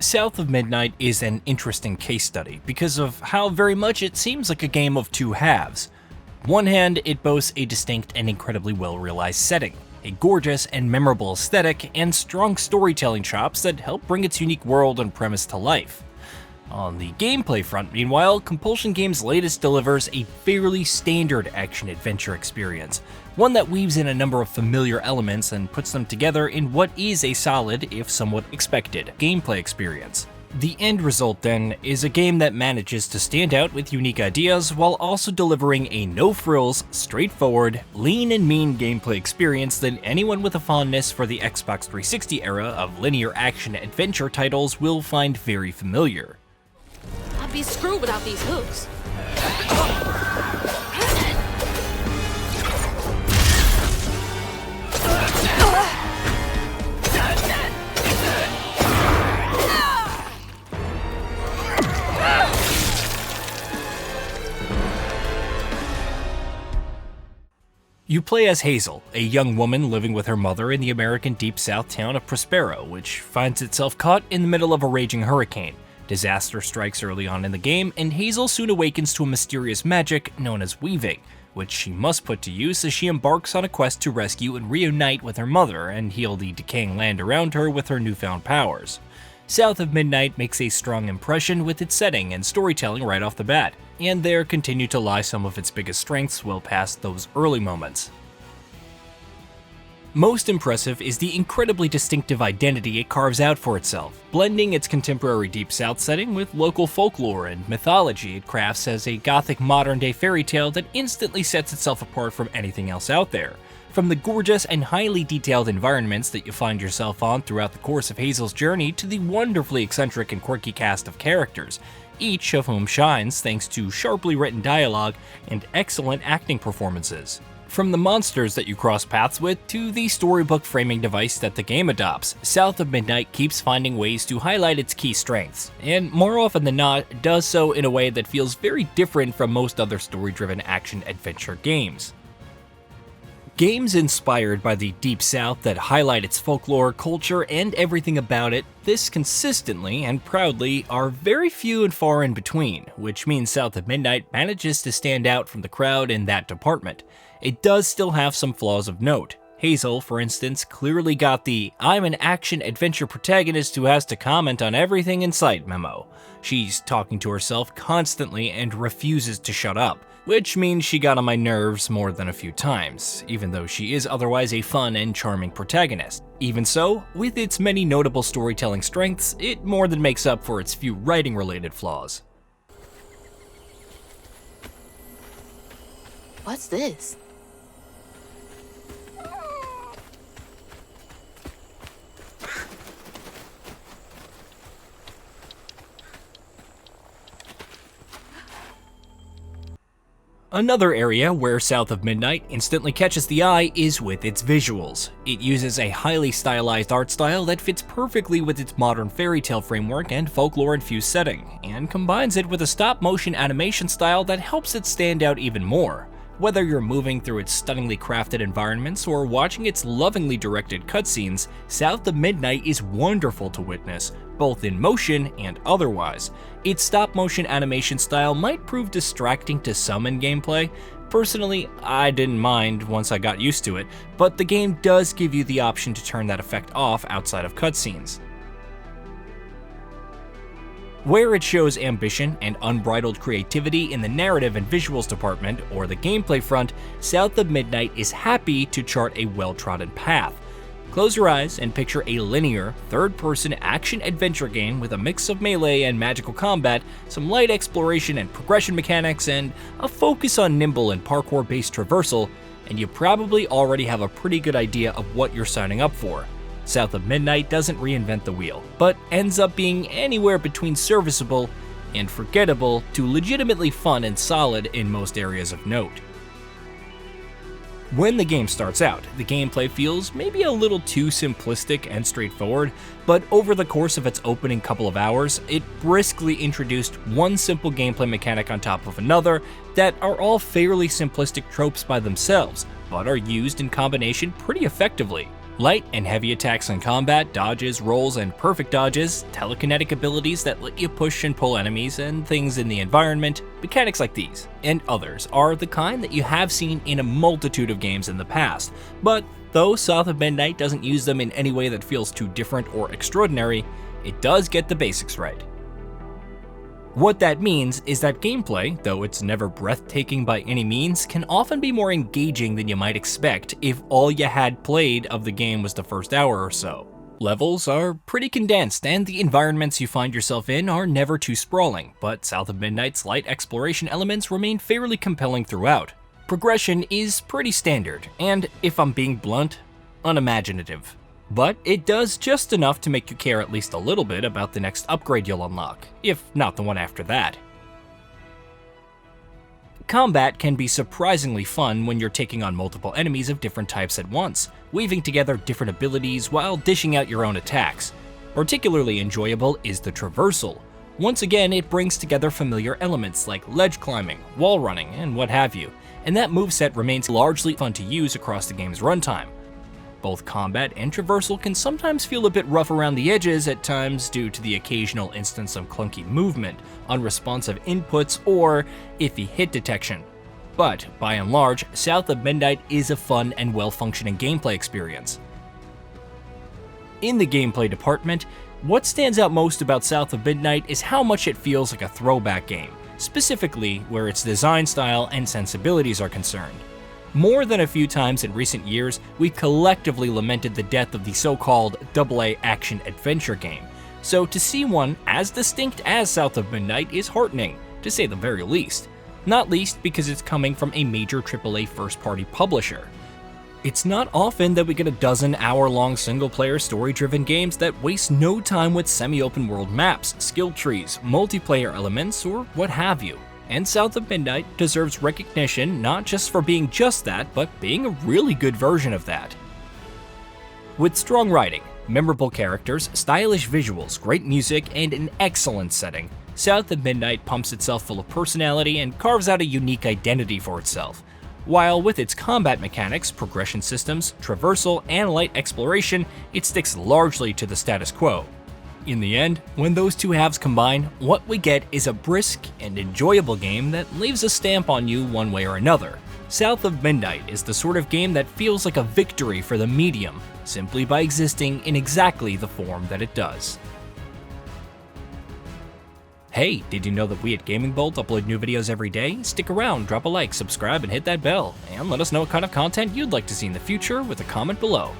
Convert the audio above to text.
South of Midnight is an interesting case study because of how very much it seems like a game of two halves. One hand, it boasts a distinct and incredibly well-realized setting, a gorgeous and memorable aesthetic, and strong storytelling chops that help bring its unique world and premise to life. On the gameplay front, meanwhile, Compulsion Games' latest delivers a fairly standard action-adventure experience, one that weaves in a number of familiar elements and puts them together in what is a solid, if somewhat expected, gameplay experience. The end result, then, is a game that manages to stand out with unique ideas while also delivering a no-frills, straightforward, lean and mean gameplay experience that anyone with a fondness for the Xbox 360 era of linear action-adventure titles will find very familiar. I'd be screwed without these hooks. You play as Hazel, a young woman living with her mother in the American Deep South town of Prospero, which finds itself caught in the middle of a raging hurricane. Disaster strikes early on in the game, and Hazel soon awakens to a mysterious magic known as weaving, which she must put to use as she embarks on a quest to rescue and reunite with her mother and heal the decaying land around her with her newfound powers. South of Midnight makes a strong impression with its setting and storytelling right off the bat, and there continue to lie some of its biggest strengths well past those early moments. Most impressive is the incredibly distinctive identity it carves out for itself, blending its contemporary Deep South setting with local folklore and mythology it crafts as a gothic modern-day fairy tale that instantly sets itself apart from anything else out there. From the gorgeous and highly detailed environments that you find yourself on throughout the course of Hazel's journey to the wonderfully eccentric and quirky cast of characters, each of whom shines thanks to sharply written dialogue and excellent acting performances. From the monsters that you cross paths with to the storybook framing device that the game adopts, South of Midnight keeps finding ways to highlight its key strengths, and more often than not, does so in a way that feels very different from most other story-driven action-adventure games. Games inspired by the Deep South that highlight its folklore, culture, and everything about it, this consistently and proudly are very few and far in between, which means South of Midnight manages to stand out from the crowd in that department. It does still have some flaws of note. Hazel, for instance, clearly got the "I'm an action-adventure protagonist who has to comment on everything in sight" memo. She's talking to herself constantly and refuses to shut up, which means she got on my nerves more than a few times, even though she is otherwise a fun and charming protagonist. Even so, with its many notable storytelling strengths, it more than makes up for its few writing-related flaws. What's this? Another area where South of Midnight instantly catches the eye is with its visuals. It uses a highly stylized art style that fits perfectly with its modern fairy tale framework and folklore-infused setting, and combines it with a stop-motion animation style that helps it stand out even more. Whether you're moving through its stunningly crafted environments or watching its lovingly directed cutscenes, South of Midnight is wonderful to witness, both in motion and otherwise. Its stop-motion animation style might prove distracting to some in gameplay. Personally, I didn't mind once I got used to it, but the game does give you the option to turn that effect off outside of cutscenes. Where it shows ambition and unbridled creativity in the narrative and visuals department, or the gameplay front, South of Midnight is happy to chart a well-trodden path. Close your eyes and picture a linear, third-person action-adventure game with a mix of melee and magical combat, some light exploration and progression mechanics, and a focus on nimble and parkour-based traversal, and you probably already have a pretty good idea of what you're signing up for. South of Midnight doesn't reinvent the wheel, but ends up being anywhere between serviceable and forgettable to legitimately fun and solid in most areas of note. When the game starts out, the gameplay feels maybe a little too simplistic and straightforward, but over the course of its opening couple of hours, it briskly introduced one simple gameplay mechanic on top of another that are all fairly simplistic tropes by themselves, but are used in combination pretty effectively. Light and heavy attacks in combat, dodges, rolls, and perfect dodges, telekinetic abilities that let you push and pull enemies and things in the environment, mechanics like these, and others, are the kind that you have seen in a multitude of games in the past, but though South of Midnight doesn't use them in any way that feels too different or extraordinary, it does get the basics right. What that means is that gameplay, though it's never breathtaking by any means, can often be more engaging than you might expect if all you had played of the game was the first hour or so. Levels are pretty condensed, and the environments you find yourself in are never too sprawling, but South of Midnight's light exploration elements remain fairly compelling throughout. Progression is pretty standard, and if I'm being blunt, unimaginative. But it does just enough to make you care at least a little bit about the next upgrade you'll unlock, if not the one after that. Combat can be surprisingly fun when you're taking on multiple enemies of different types at once, weaving together different abilities while dishing out your own attacks. Particularly enjoyable is the traversal. Once again, it brings together familiar elements like ledge climbing, wall running, and what have you, and that moveset remains largely fun to use across the game's runtime. Both combat and traversal can sometimes feel a bit rough around the edges at times due to the occasional instance of clunky movement, unresponsive inputs, or iffy hit detection. But by and large, South of Midnight is a fun and well-functioning gameplay experience. In the gameplay department, what stands out most about South of Midnight is how much it feels like a throwback game, specifically where its design style and sensibilities are concerned. More than a few times in recent years, we've collectively lamented the death of the so-called AA action adventure game, so to see one as distinct as South of Midnight is heartening, to say the very least, not least because it's coming from a major AAA first-party publisher. It's not often that we get a dozen hour-long single-player story-driven games that waste no time with semi-open world maps, skill trees, multiplayer elements, or what have you. And South of Midnight deserves recognition not just for being just that, but being a really good version of that. With strong writing, memorable characters, stylish visuals, great music, and an excellent setting, South of Midnight pumps itself full of personality and carves out a unique identity for itself. While with its combat mechanics, progression systems, traversal, and light exploration, it sticks largely to the status quo. In the end, when those two halves combine, what we get is a brisk and enjoyable game that leaves a stamp on you one way or another. South of Midnight is the sort of game that feels like a victory for the medium, simply by existing in exactly the form that it does. Hey, did you know that we at GamingBolt upload new videos every day? Stick around, drop a like, subscribe, and hit that bell, and let us know what kind of content you'd like to see in the future with a comment below.